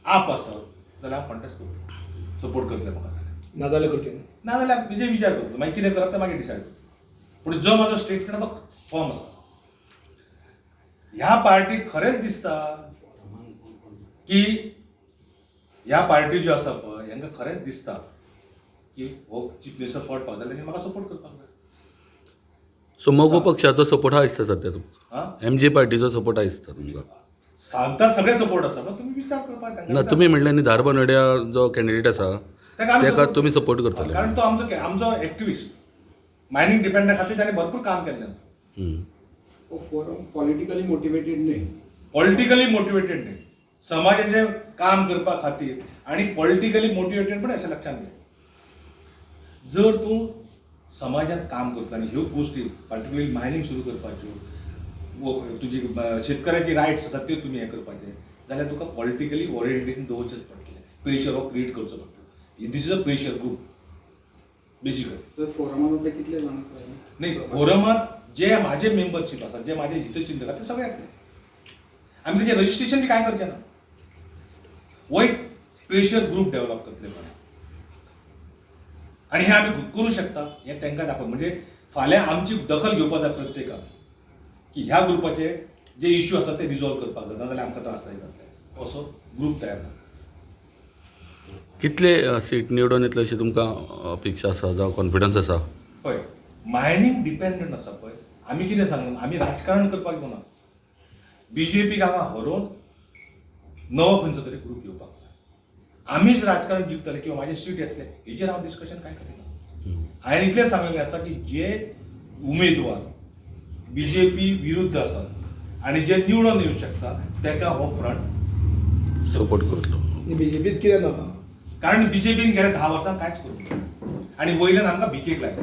Speaker 18: आप आसत जाल्यार हांव कॉन्टेस्ट करता, सपोर्ट करतले म्हाका.
Speaker 4: नाजाल्यार करचे
Speaker 18: नाजाल्यार तुजे विचार करतलो, मागीर कितें करता तें मागीर डिसायड करता. पूण जो म्हाजो स्टेटमेंट तो फॉर्म आसा. ह्या पार्टीक खरेंच दिसता की ह्या पार्टी ज्यो आसा पळय हांकां खरेंच दिसता की हो चीफ मिनिस्टर पडपाक जाय, म्हाका सपोर्ट करपाक जाय.
Speaker 24: सो मगो पक्षाचो सपोर्ट हा दिसता सध्या तुमकां? एमजी पार्टीचो सपोर्ट हा दिसता तुमकां?
Speaker 18: सांगता सगळे सपोर्ट आसा, पण तुम्ही विचार करपाक
Speaker 24: ना. तुम्ही म्हणले न्ही धारबा नड्या जो कॅन्डिडेट आसा
Speaker 18: ताका
Speaker 24: तुम्ही सपोर्ट करतले
Speaker 18: कारण तो आमचो एक्टिविस्ट मायनिंग डिपेंडंट खातीर ताणें भरपूर काम केल्लें आसा.
Speaker 2: फोरम पॉलिटिकली मोटिवेटेड न्ही.
Speaker 18: पॉलिटिकली मोटिवेटेड न्ही, समाजाचें काम करपा खातीर आनी पॉलिटिकली मोटिवेटेड पण अशें लक्षात घे. जर तूं समाजात काम करता आनी ह्यो गोश्टी पर्टिक्युलरली मायनिंग सुरू करपाच्यो, तुजी शेतकऱ्याची रायट्स आसात त्यो तुमी हें करपाचे जाल्यार तुका पॉलिटिकली ओरिएंटेशन दवरचेंच पडटलें. प्रेशर हो क्रिएट करचो पडटलो. This is a pressure group basically.
Speaker 2: फोरमात कितले जाण
Speaker 18: नाही, फोरमात जे माझे मेंबरशिप आसात, जे माझे हितचिंतक आसात ते सगळे येतले. आमी तेजें रजिस्ट्रेशन बी कांय करचें ना. हो एक प्रेशर ग्रूप डेव्हलप करतले पण आणि हे आमी करूं शकता हें तांकां दाखोवन. म्हणजे फाल्यां आमची दखल घेवपाक जाय प्रत्येकाक की ह्या ग्रुपाचे जे इश्यू आसात ते रिजॉल्व करपाक जाता, जाल्यार आमकां त्रास जायना. असो ग्रूप तयार जाता.
Speaker 24: कितले सीट निवडून येतले अशी तुमकां अपेक्षा आसा जावं कॉन्फिडन्स आसा?
Speaker 18: पळय, मायनींग डिपेंडंट आसा पळय, आमी कितें सांगना, आमी राजकारण करपाक येवना. बीजेपीक हांगा हरोवन नवो खंयचो तरी ग्रूप येवपाक जाय. आमीच राजकारण जिंकतले किंवा म्हाजे सीट येतले हेजेर हांव डिस्कशन कांय करिना. हांवें इतलें सांगलेलें आसा की जे उमेदवार बीजेपी विरुद्ध आसात आनी जे निवडून येवंक शकता ताका हो फ्रंट
Speaker 24: सपोर्ट करतलो.
Speaker 4: बीजेपीच कित्याक नाका?
Speaker 18: कारण बीजेपीन गेल्या 10 वर्सां कांयच करूंक ना आनी वयल्यान आमकां भिकेक लायला.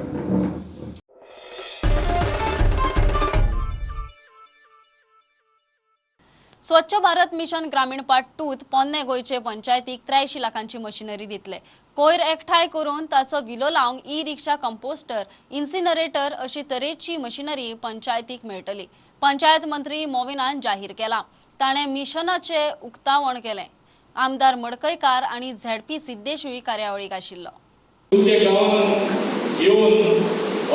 Speaker 1: स्वच्छ भारत मिशन ग्रामीण पार्ट 2 पोन्ने गोयचे पंचायतीक 83 लाखांची मशिनरी दितले. कोयर एकठांय करून ताचो विलो लावंक ई रिक्षा, कंपोस्टर, इन्सिनरेटर अशी तरेची मशिनरी पंचायतीक मेळटली. पंचायत मंत्री मोविनान जाहीर केला. ताणें मिशनाचे उक्तावण केलें. आमदार मडकयकार आणि झेडपी सिद्धेशूय कार्यावळीक आशिल्लो.
Speaker 6: तुमच्या गावात येऊन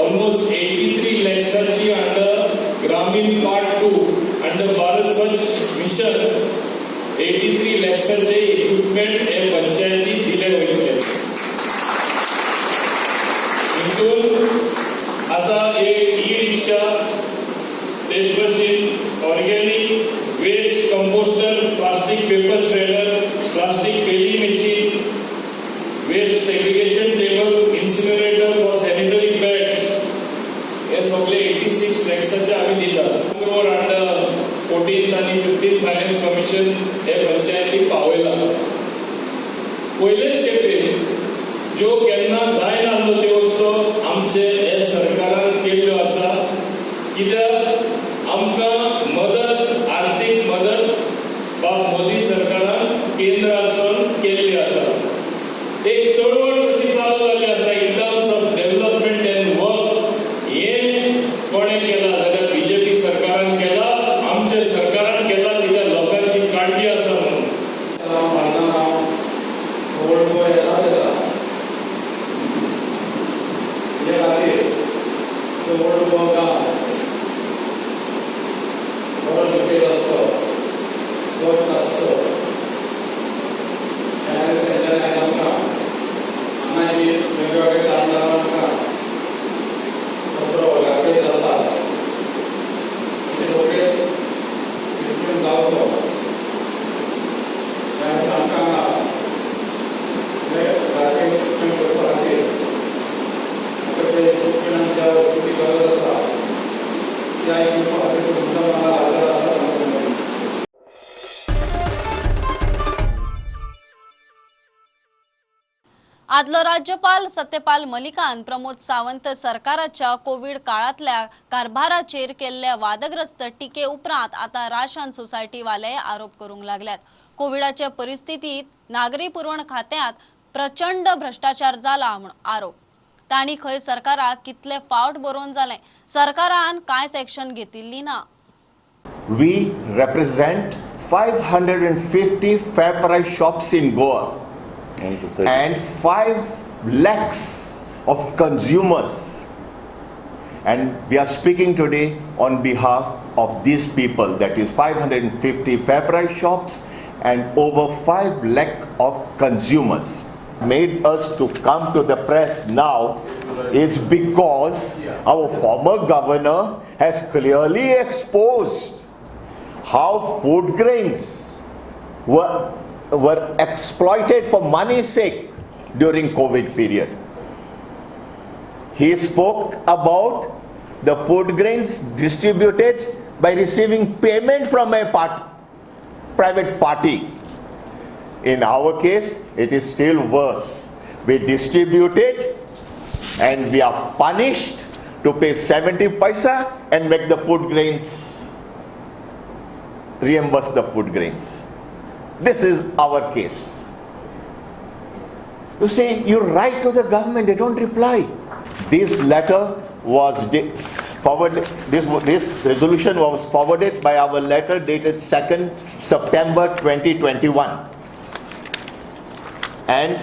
Speaker 6: ऑलमोस्ट 83 लाखांची अंडर ग्रामीण पार्ट 2 अंडर भारत स्वच्छ मिशन 83 लाखांचे इक्विपमेंट हे पंचायती दिले वयतले. हितून आसा एक ई रिक्षा, तेच भशेन organic waste composter, plastic paper shredder, plastic baling machine, waste segregation table, incinerator for sanitary pads हे सगळे 86 लाखांचे आम्ही दितात. करोड अंडर 14th आणि 15th फायनान्स कमिशन हे पंचायतीक पावयला. पयलेच खेपे ज्यो केन्ना जायनासल्यो त्यो वस्तू आमचे हे सरकारान केल्ल्यो आसा. कित्याक आमकां मदत, आर्थीक मदत मोदी सरकारान केंद्रासून केल्ली आसा. एक चळवळ कशी चालू जाल्ली आसा in terms of development and work. हे कोणें केला जाल्यार बीजेपी सरकारान केला, आमच्या सरकारान केला. कित्याक लोकांची काळजी आसा म्हणून.
Speaker 1: आदलो राज्यपाल सत्यपाल मलिकान प्रमोद सावंत सरकाराच्या कोविड काळातल्या कारभाराचेर केल्ल्या वादग्रस्त टिके उपरांत आता राशन सोसायटी वाले आरोप करूंक लागल्यात. कोविडाच्या परिस्थितीत नागरी पुरवण खात्यात प्रचंड भ्रष्टाचार जाला म्हूण आरोप. तांणी खंय सरकाराक कितले फावट बरोवन जालें, सरकारान कांयच एक्शन घेतिल्ली ना.
Speaker 3: We represent 550 fair price shops in Goa and 5 lakhs of consumers, and we are speaking today on behalf of these people, that is 550 fair price shops and over 5 lakh of consumers. Made us to come to the press now is because our former governor has clearly exposed how food grains were exploited for money's sake during COVID period. He spoke about the food grains distributed by receiving payment from a private party. In our case, it is still worse. We distribute it and we are punished to pay 70 paisa and make the food grains, reimburse the food grains. This is our case. You see, you write to the government, they don't reply. This letter was forwarded, this resolution was forwarded by our letter dated 2nd September 2021. And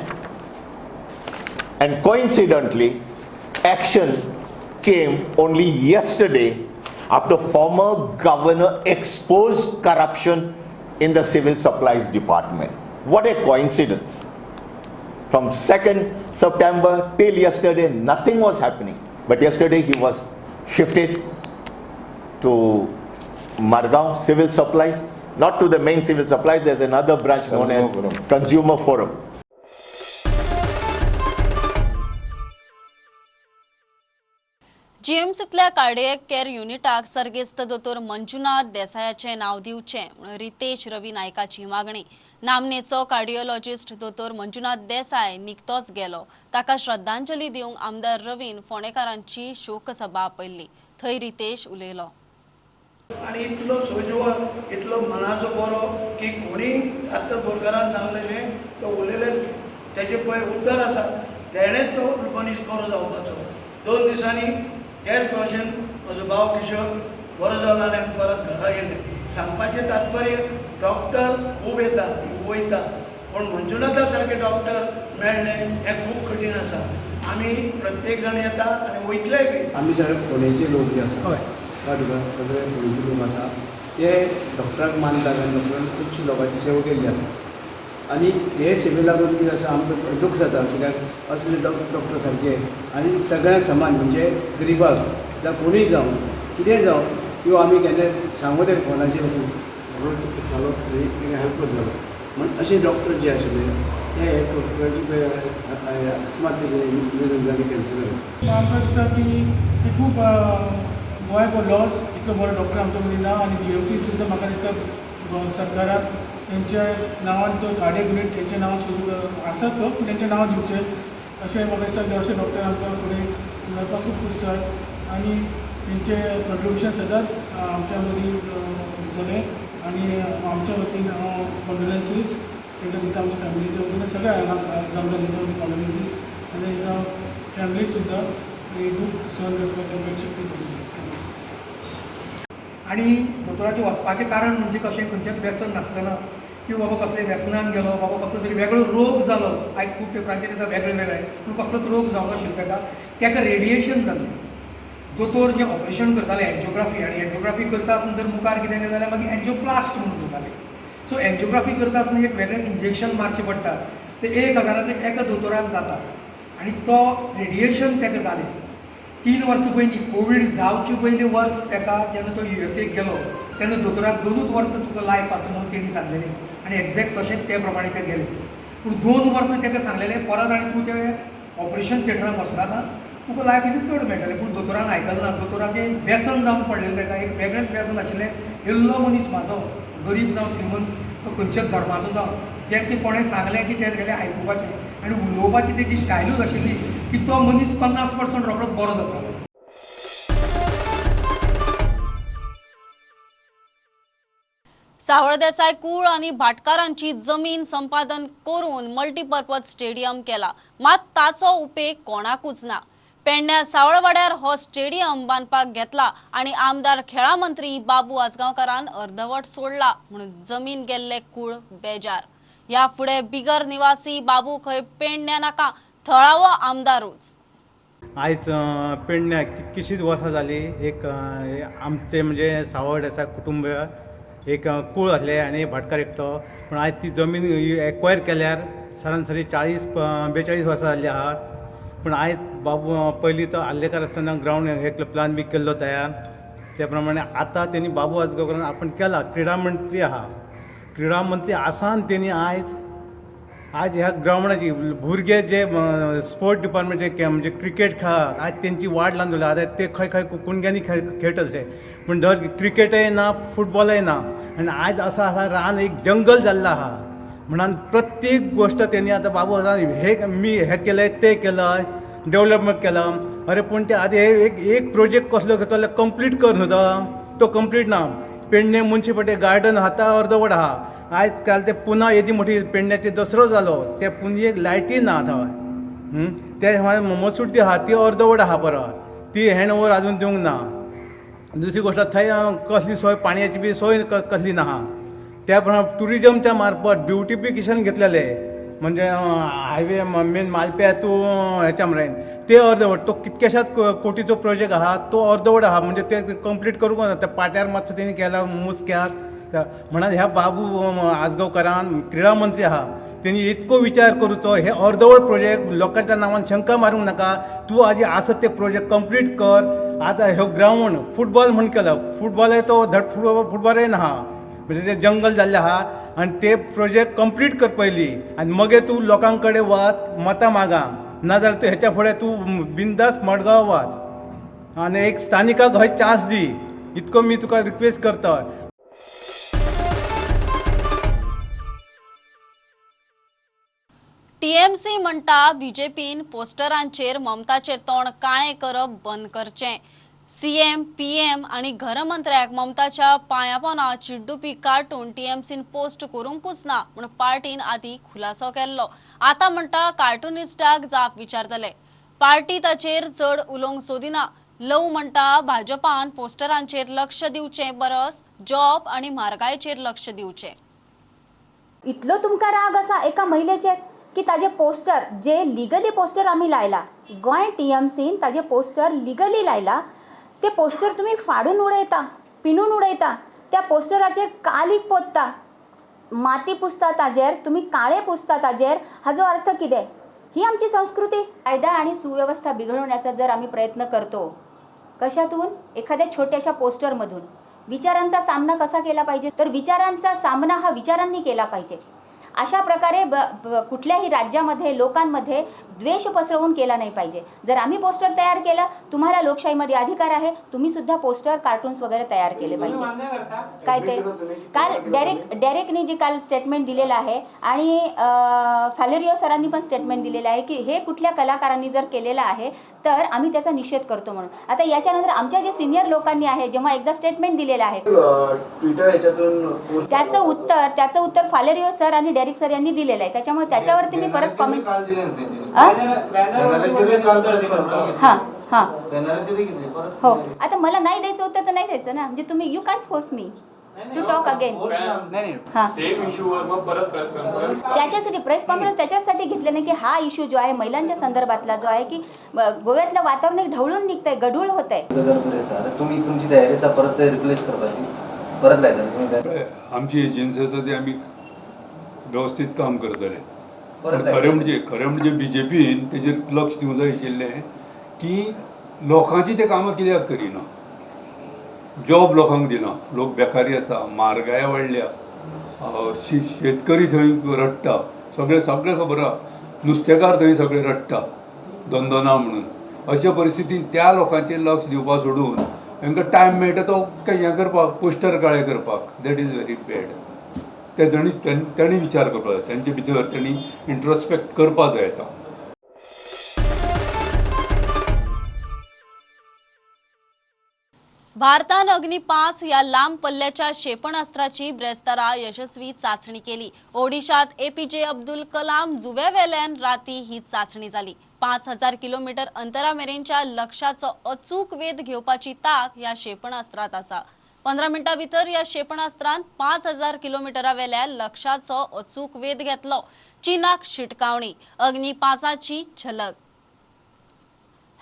Speaker 3: coincidentally, action came only yesterday after former governor exposed corruption in the civil supplies department. What a coincidence. From 2nd September till yesterday, nothing was happening. But yesterday he was shifted to Margaon Civil Supplies, not to the main civil supplies, there's another branch known as Consumer Forum.
Speaker 1: जीएमसीतल्या cardiac care युनिटाक सर्गेस्त दोतोर मंजुनाथ देसायाचे नाव दिवचे म्हणून रितेश रवी नायकाची मागणी. नामनेचो cardiologist दोतोर मंजुनाथ देसाय निकतोच गेलो. ताका श्रद्धांजली दिवंक आमदार रवीन फोंडेकारांची शोकसभा आपयल्ली. थंय रितेश उलयलो.
Speaker 7: आणि इतलो सोजवळ, इतलो मनाचो बरो की कोणी आतां बोरकारान सांगलेलें तो उलयले तेजे पळय उतर आसा तेणेच तो मनीस बरो जावपाचो. 2 दिसांनी गॅस भाशेन म्हजो भाव किशोर बरो जावन आनी परत घरा गेले. सांगपाचें तात्पर्य डॉक्टर खूब येता वयता पण मंजुनाथा सारके डॉक्टर मेळणे हें खूब कठीण आसा. आमी प्रत्येक जण येता आनी वयतलेय बी.
Speaker 2: आमी सगळे फोंडेचे लोक जे आसा तुका सगळे फोंडेचे लोक आसा ते डॉक्टराक मानतात आनी डॉक्टरान खुबशी लोकांची सेवा केल्ली आसा. आनी हे सेवे लागून कितें आसा आमकां दूख जाता कित्याक असले डॉक्टर सारके आनी सगळ्यांक समान म्हणजे गरिबाक जावं कोणूय जावं कितेंय जावं किंवा आमी केन्ना सांगो ते फोनाचेर वचून रोज हेल्प करतालो म्हण अशे डॉक्टर जे आशिल्ले ते अकस्मात निधन जालें कॅन्सर.
Speaker 9: आमकां दिसता की खूब गोंयाक लॉस इतलो बरो डॉक्टर आमचो मदीं ना. आनी जीएमसी सुद्दां म्हाका दिसता सरकाराक तेंच्या नांवान तो कार्डियक युनिट तेंच्या नांवान सुरू आसात तो पूण तेंचें नांव दिवचें अशें म्हाका दिसता की अशे डॉक्टर आमकां फुडें मेळपाक खूब दिसतात. आनी तेंचे कंट्रिब्युशन सदांच आमच्या मदीं जालें. आनी आमच्या वतीन हांव कॉन्डोलेन्सीस तेंकां दिता आमच्या फॅमिलीच्या वतीन सगळ्या जावं दिता कॉन्डोलेन्सीस आनी तांकां फॅमिलीक सुद्दां दूख सहन करपाक शक्ती दिली.
Speaker 14: आणि दोतोराचें वचपाचें कारण म्हणजे कशें खंयचेंच व्यसन नासतना की बाबा कसले व्यसनान गेलो बाबा कसलो तरी वेगळो रोग जालो. आयज खूब पेपराचेर येता वेगळे वेगळे पूण कसलोच रोग जावं नाशिल्लो ताका रेडिएशन जाल्लें. दोतोर जें ऑपरेशन करताले एन्जिओग्राफी आनी एन्जिओग्राफी करता आसतना जर मुखार कितें जालें जाल्यार मागीर एन्जिओप्लास्ट म्हणून करताले. सो एन्जिओग्राफी करता आसतना एक वेगळें इंजेक्शन मारचें पडटा तें 1000तलें एका दोतोराक जाता आनी तो रेडिएशन ताका जालें. 3 वर्सां पयलीं कोवीड जावचे पयलीं वर्स ताका जेन्ना तो USA गेलो तेन्ना दोतोराक 2 वर्सां तुका लायफ आसा म्हणून तेणी सांगलेलें आनी एक्झॅक्ट तशेंच ते प्रमाणे ते गेले. पूण 2 वर्सां ताका सांगलेलें परत आनी तूं तें ऑपरेशन थिएटराक वचनाका तुका लायफ इतलें चड मेळटलें. पूण दोतोरान आयकलें ना. दोतोराचें व्यसन जावन पडलेलें ताका एक वेगळेंच व्यसन आशिल्लें. इल्लो मनीस म्हाजो गरीब जावं श्रीमंत तो खंयच्याच धर्माचो जावं जें कोणें सांगलें की तें गेलें आयकुपाचें आनी उलोवपाची तेजी स्टायलूच आशिल्ली की तो मनीस 50% रोखडोच बरो जातालो.
Speaker 1: सावळ देसाय कूळ आणि भाटकारांची जमीन संपादन करून मल्टीपर्पज स्टेडियम केला. मात ताचो उपेग कोणाकूच ना. पेडण्या सावळवाड्यार हो स्टेडियम बांदपाक घेतला आणि आमदार खेळा मंत्री बाबू आजगांवकारान अर्धवट सोडला म्हणून जमीन गेल्ले कूळ बेजार. ह्या फुडें बिगर निवासी बाबू खंय पेडण्या नाका थळावो आमदारूच.
Speaker 12: आयज पेडण्या कितकीशींच वर्सां जाली एक आमचे म्हणजे सावळ देसाय कुटुंब एक कूळ आसले आनी भाटकार एकटो पूण आयज ती जमीन एक्वायर केल्यार सरासरी 40-42 वर्सां जाल्ली आहात. पूण आयज बाबू पयलीं तो आल्लेकार आसतना ग्रावंड एक प्लान बी केल्लो तयार त्या प्रमाणे आतां तेणी बाबू आजगांवकारान आपण केला. क्रीडा मंत्री आहा क्रीडा मंत्री आसान तेणी आयज आज ह्या ग्राउंडाची भुरगे जे स्पोर्ट डिपार्टमेंट म्हणजे क्रिकेट खेळा आज त्यांची वाढ लागली आता ते खंय खंय कुणग्यांनी खेळत असे पण धर क्रिकेटय ना फुटबॉलय ना आणि आज असा हा रान एक जंगल जाल्ला हा म्हणून प्रत्येक गोष्ट त्यांनी आता बाबू हे मी हे केलंय ते केलं डेव्हलपमेंट केलं अरे पण ते आधी एक प्रोजेक्ट कसलो घेतलो कंप्लीट कर न्हू तो कंप्लीट ना पेडणे म्युन्सिपालिटी गार्डन हाता अर्दवट आहा आज काल ते पुन्हा येदी मोठी पेडण्याचे दसरो जालो ते पुन्हा लायटी ना थंय ते मसूट आहा ती अर्दवट आहा परत ती हँड ओवर अजून दिवंक ना दुसरी गोष्ट थंय कसली सोय पाण्याची बी सोय कसली ना हा त्या प्रमाणे टुरिजमच्या मार्फत ब्युटिफिकेशन घेतलेले म्हणजे हायवे मेन मालप्या तूं ह्याच्या मरेन ते अर्दवट तो कितक्याशाच कोटीचो प्रोजेक्ट आहा तो अर्दवट आहा म्हणजे ते कंप्लीट करूंक ना त्या पाट्यार मातसो तेणी केला मुसक्याक म्हणून ह्या बाबू आजगांवकारान क्रीडा मंत्री आहा त्यांनी इतको विचार करूचो हे अर्दवट प्रोजेक्ट लोकांच्या नांवान शंका मारूंक नाका तूं आजी आसत ते प्रोजेक्ट कंप्लीट कर आतां ह्यो ग्राउंड फुटबॉल म्हण केलो फुटबॉलय तो धड फुटबॉलय ना म्हणजे ते जंगल जाल्लें आहा आनी ते प्रोजेक्ट कंप्लीट कर पयली आनी मगे तूं लोकां कडेन वच मतां मागा नाजाल्यार तूं हेच्या फुडें तूं बिंदास मडगांव वच आनी एक स्थानिकाक हय चान्स दी इतको मी तुका रिक्वेस्ट करता.
Speaker 1: टीएमसी म्हणटा बीजेपीन पोस्टरांचेर ममताचें तोंड काळें करप बंद करचें. सीएम पीएम आणि घरमंत्र्याक ममताच्या पांयापोना चिड्डुपी कार्टून टीएमसीन पोस्ट करूंकूच ना म्हूण पार्टीन आदी खुलासो केल्लो. आतां म्हणटा कार्टुनिस्टाक जाप विचारतले. पार्टी ताचेर चड उलोवंक सोदिना. लव म्हणटा भाजपान पोस्टरांचेर लक्ष दिवचें परस जॉब आणि म्हारगायेचेर लक्ष दिवचें.
Speaker 11: इतलो तुमकां राग आसा एका महिलेचेर की ताजे पोस्टर जे लिगली पोस्टर आमी लायला गोंय टीएमसीन ताजे पोस्टर लिगली लायला ते पोस्टर तुम्ही फाडून उडयता पिनून उडयता त्या पोस्टराचेर कालीक पोत्ता माती पुसता ताजेर तुम्ही काळे पुसता ताजेर हाजो अर्थ कितें. ही आमची संस्कृती. कायदा आणि सुव्यवस्था बिघडवण्याचा जर आम्ही प्रयत्न करतो कशातून एखाद्या छोट्याशा पोस्टरमधून विचारांचा सामना कसा केला पाहिजे तर विचारांचा सामना हा विचारांनी केला पाहिजे. अशा प्रकारे कुठल्याही राज्यामध्ये लोकांमध्ये द्वेष पसरवून केला नाही पाहिजे. जर आम्ही पोस्टर तयार केला तुम्हाला लोकशाहीमध्ये अधिकार आहे तुम्ही सुद्धा पोस्टर कार्टून्स वगैरे तयार केले पाहिजे. काय ते काल डेरेकने जे काल स्टेटमेंट दिलेलं आहे आणि फॅलेरिओ सरांनी पण स्टेटमेंट दिलेलं आहे की हे कुठल्या कलाकारांनी जर केलेलं आहे तर आम्ही त्याचा निषेध करतो म्हणून. आता याच्यानंतर आमच्या जे सिनियर लोकांनी आहे जेव्हा एकदा स्टेटमेंट दिलेलं आहे त्याचं उत्तर फॅलेरिओ सर आणि डेरेक सर यांनी दिलेलं आहे. त्याच्यामुळे त्याच्यावरती मी परत कमेंट हो आता मला नाही द्यायचं होतं तर नाही द्यायचं ना म्हणजे तुम्ही you can't force me to talk again. त्याच्यासाठी प्रेस कॉन्फरन्स त्याच्यासाठी घेतले नाही की हा इश्यू जो आहे महिलांच्या संदर्भातला जो आहे की गोव्यातलं वातावरण एक ढवळून निघतंय गढूळ होत आहे.
Speaker 13: तुम्ही तुमची तयारी परत रिप्लेस करपाची परत लायता
Speaker 16: आमची एजन्सी आसा ती आमी व्यवस्थित काम करतले. खरें म्हणजे बीजेपीन तेजेर लक्ष दिवंक जाय आशिल्लें की लोकांची ते कामां कित्याक करिना. जॉब लोकांक दिना लोक बेकारी आसा म्हारगाय वाडल्या शेतकरी थंय रडटा सगळे खबर आहा नुस्तेकार थंय सगळे रडटा धंदो ना म्हणून. अशा परिस्थितीन त्या लोकांचेर लक्ष दिवपाक सोडून तांकां टायम मेळटा तो हें करपाक पोस्टर काळे करपाक दॅट इज व्हेरी बॅड. ते तांणी विचार करपाक जाय तांचे भितर तांणी इंट्रोस्पेक्ट करपाक जाय. आतां
Speaker 1: भारतान अग्नी-5 या लांब पल्ल्याच्या क्षेपणास्त्राची ब्रेस्तारा यशस्वी चाचणी केली. ओडिशात एपीजे अब्दुल कलाम जुव्यावेल्यान राती ही चाचणी जाली. 5000 किलोमीटर अंतरामेरेनच्या लक्ष्याचो अचूक वेध घेवपाची ताक या क्षेपणास्त्रात आसा. 15 मिनटां भितर या क्षेपणास्त्रान 5000 किलोमीटरावेल्या लक्ष्याचो अचूक वेध घेतलो. चीनाक शिटकावणी अग्नी-5ची झलक.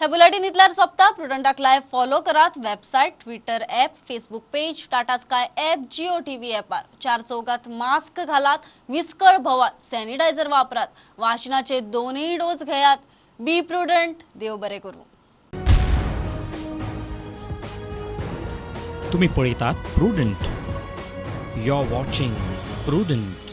Speaker 1: हे बुलेटिन इतल्यार सोंपता. प्रुडंटाक लायव्ह फॉलो करात. Website, Twitter app, Facebook page, Tata Sky app, Jio TV ॲपार. 4 चौगात मास्क घालात, विस्कळ भोवात, सॅनिटायझर वापरात, वाशिनाचे 2 डोस घेयात. बी प्रुडंट. देव बरें करूं.
Speaker 17: तुम्ही पळयतात Prudent. You are watching prudent.